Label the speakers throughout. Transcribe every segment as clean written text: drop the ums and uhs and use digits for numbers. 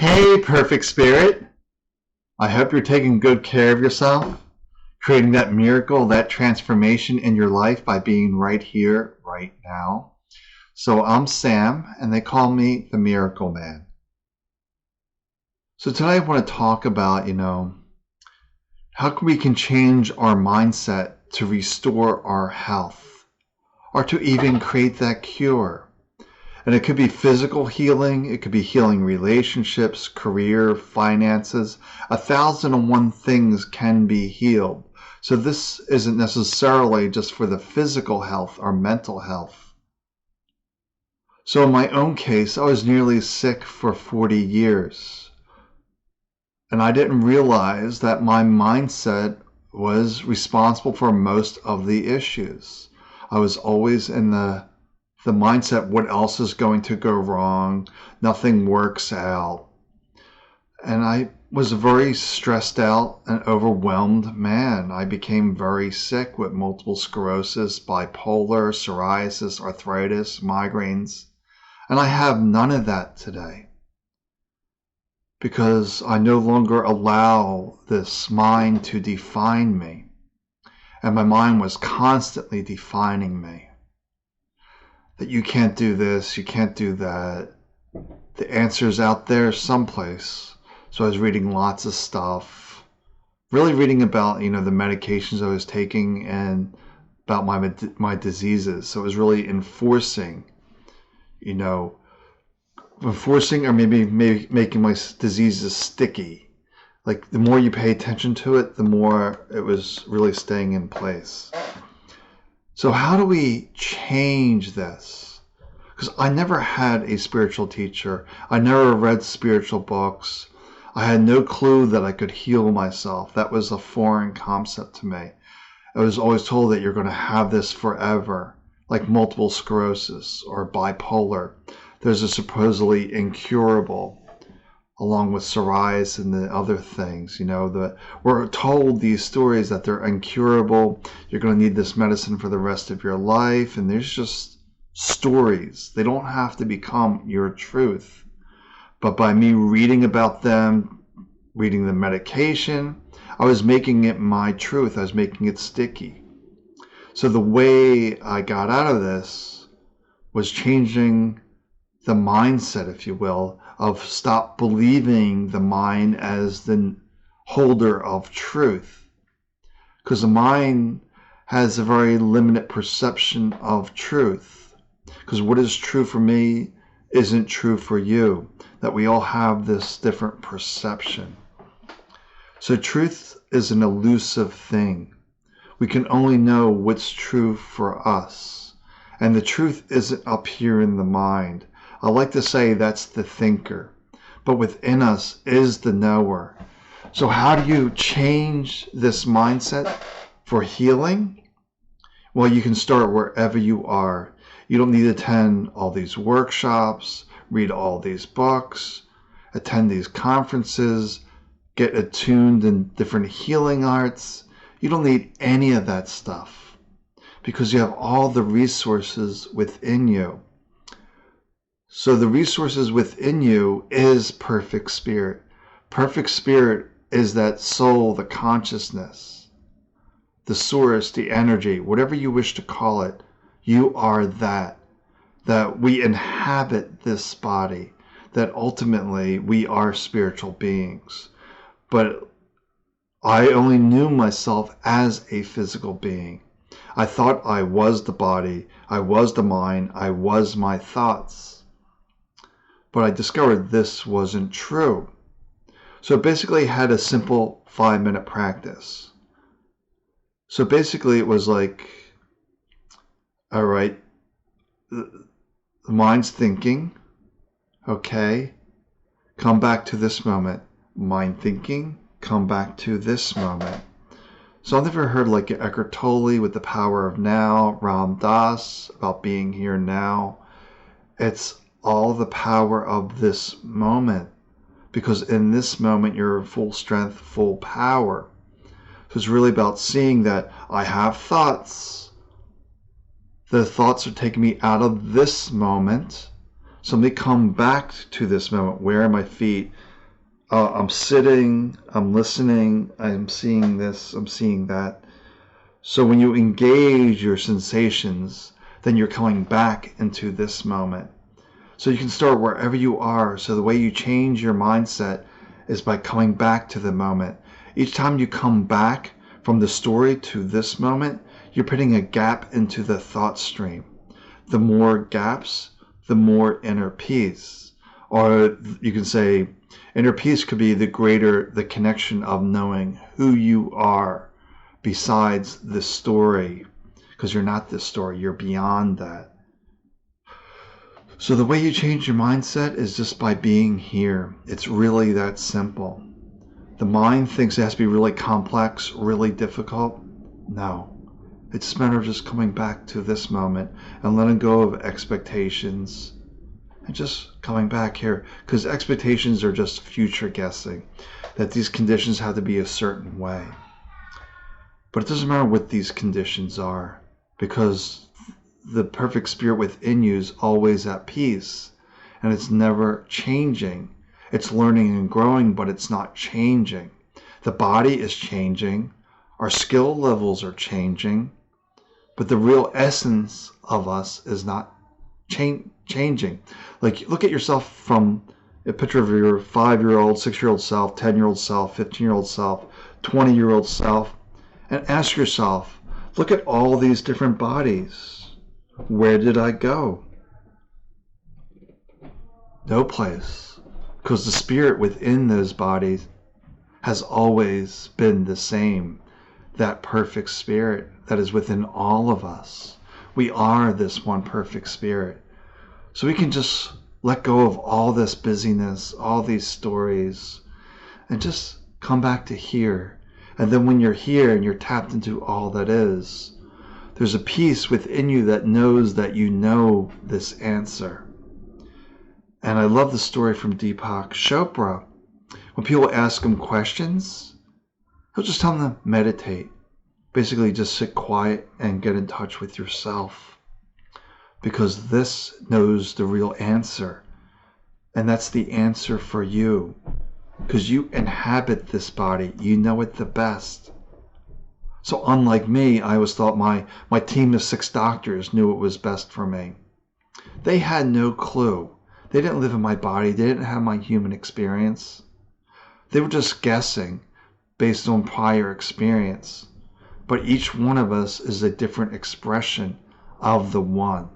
Speaker 1: Hey, perfect spirit. I hope you're taking good care of yourself, creating that miracle, that transformation in your life by being right here, right now. So I'm Sam, and they call me the Miracle Man. So today I want to talk about, how we can change our mindset to restore our health, or to even create that cure. And it could be physical healing, it could be healing relationships, career, finances. 1,001 things can be healed. So this isn't necessarily just for the physical health or mental health. So in my own case, I was nearly sick for 40 years. And I didn't realize that my mindset was responsible for most of the issues. I was always in the mindset, what else is going to go wrong? Nothing works out. And I was a very stressed out and overwhelmed man. I became very sick with multiple sclerosis, bipolar, psoriasis, arthritis, migraines. And I have none of that today because I no longer allow this mind to define me. And my mind was constantly defining me. That you can't do this, you can't do that. The answer's out there someplace. So I was reading lots of stuff, really reading about, the medications I was taking and about my diseases. So it was really enforcing or maybe making my diseases sticky. Like the more you pay attention to it, the more it was really staying in place. So how do we change this? Because I never had a spiritual teacher. I never read spiritual books. I had no clue that I could heal myself. That was a foreign concept to me. I was always told that you're going to have this forever, like multiple sclerosis or bipolar. Those are supposedly incurable, along with psoriasis and the other things, we're told these stories that they're incurable. You're going to need this medicine for the rest of your life. And there's just stories. They don't have to become your truth. But by me reading about them, reading the medication, I was making it my truth. I was making it sticky. So the way I got out of this was changing the mindset, if you will, of stop believing the mind as the holder of truth. Because the mind has a very limited perception of truth. Because what is true for me isn't true for you. That we all have this different perception. So truth is an elusive thing. We can only know what's true for us. And the truth isn't up here in the mind. I like to say that's the thinker, but within us is the knower. So how do you change this mindset for healing? Well, you can start wherever you are. You don't need to attend all these workshops, read all these books, attend these conferences, get attuned in different healing arts. You don't need any of that stuff because you have all the resources within you. So the resources within you is perfect spirit. Perfect spirit is that soul, the consciousness, the source, the energy, whatever you wish to call it. You are that we inhabit this body, that ultimately we are spiritual beings. But I only knew myself as a physical being. I thought I was the body, I was the mind, I was my thoughts. But I discovered this wasn't true. So basically I had a simple 5-minute practice. So basically it was like, all right, the mind's thinking, okay, come back to this moment. Mind thinking, come back to this moment. So I've never heard like Eckhart Tolle with the power of now, Ram Dass about being here now. It's all the power of this moment, because in this moment you're full strength, full power. So it's really about seeing that I have thoughts. The thoughts are taking me out of this moment. So let me come back to this moment. Where are my feet? I'm sitting, I'm listening, I'm seeing this, I'm seeing that. So when you engage your sensations, then you're coming back into this moment. So you can start wherever you are. So the way you change your mindset is by coming back to the moment. Each time you come back from the story to this moment, you're putting a gap into the thought stream. The more gaps, the more inner peace. Or you can say inner peace could be the greater the connection of knowing who you are besides the story, because you're not this story, you're beyond that. So the way you change your mindset is just by being here. It's really that simple. The mind thinks it has to be really complex, really difficult. No. It's a matter of just coming back to this moment and letting go of expectations and just coming back here, because expectations are just future guessing, that these conditions have to be a certain way. But it doesn't matter what these conditions are, because the perfect spirit within you is always at peace, and it's never changing. It's learning and growing, but it's not changing. The body is changing. Our skill levels are changing, but the real essence of us is not changing. Like, look at yourself from a picture of your 5-year-old, 6-year-old self, 10-year-old self, 15-year-old self, 20-year-old self, and ask yourself, look at all these different bodies. Where did I go? No place. Because the spirit within those bodies has always been the same. That perfect spirit that is within all of us. We are this one perfect spirit. So we can just let go of all this busyness, all these stories, and just come back to here. And then when you're here and you're tapped into all that is, there's a peace within you that knows that you know this answer. And I love the story from Deepak Chopra. When people ask him questions, he'll just tell them to meditate. Basically, just sit quiet and get in touch with yourself. Because this knows the real answer. And that's the answer for you. Because you inhabit this body. You know it the best. So unlike me, I always thought my team of 6 doctors knew what was best for me. They had no clue. They didn't live in my body. They didn't have my human experience. They were just guessing based on prior experience. But each one of us is a different expression of the one.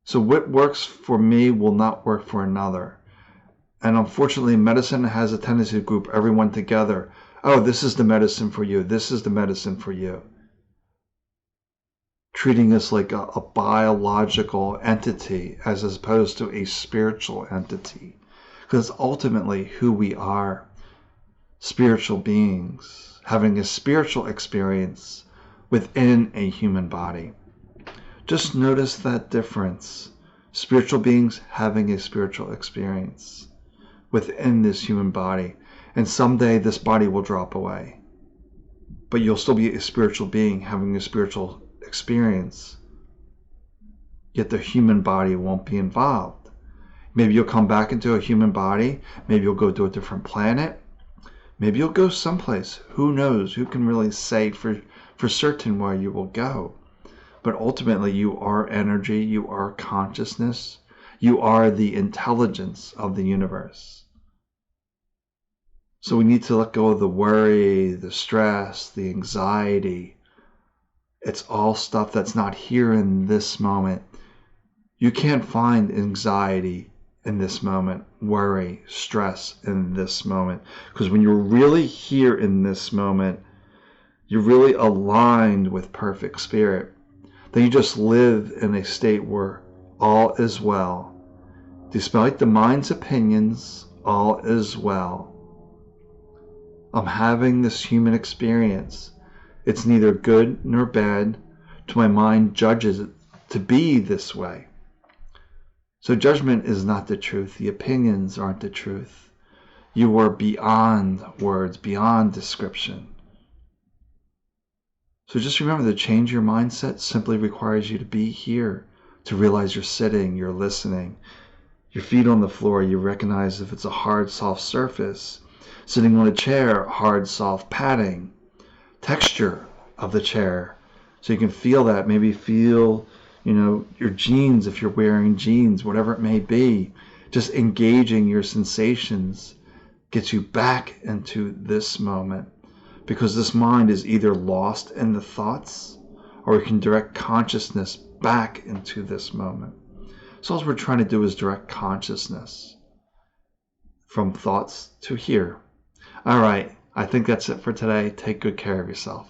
Speaker 1: So what works for me will not work for another. And unfortunately, medicine has a tendency to group everyone together. Oh, this is the medicine for you. This is the medicine for you. Treating us like a biological entity as opposed to a spiritual entity. Because ultimately who we are, spiritual beings, having a spiritual experience within a human body. Just notice that difference. Spiritual beings having a spiritual experience within this human body. And someday this body will drop away. But you'll still be a spiritual being having a spiritual experience. Yet the human body won't be involved. Maybe you'll come back into a human body. Maybe you'll go to a different planet. Maybe you'll go someplace. Who knows? Who can really say for certain where you will go? But ultimately you are energy. You are consciousness. You are the intelligence of the universe. So we need to let go of the worry, the stress, the anxiety. It's all stuff that's not here in this moment. You can't find anxiety in this moment, worry, stress in this moment. Because when you're really here in this moment, you're really aligned with perfect spirit. Then you just live in a state where all is well. Despite the mind's opinions, all is well. I'm having this human experience. It's neither good nor bad. To my mind judges it to be this way. So judgment is not the truth. The opinions aren't the truth. You are beyond words, beyond description. So just remember that change your mindset simply requires you to be here, to realize you're sitting, you're listening. Your feet on the floor, you recognize if it's a hard, soft surface. Sitting on a chair, hard, soft padding. Texture of the chair. So you can feel that. Maybe feel, your jeans if you're wearing jeans, whatever it may be. Just engaging your sensations gets you back into this moment, because this mind is either lost in the thoughts, or we can direct consciousness back into this moment. So all we're trying to do is direct consciousness from thoughts to here. All right, I think that's it for today. Take good care of yourself.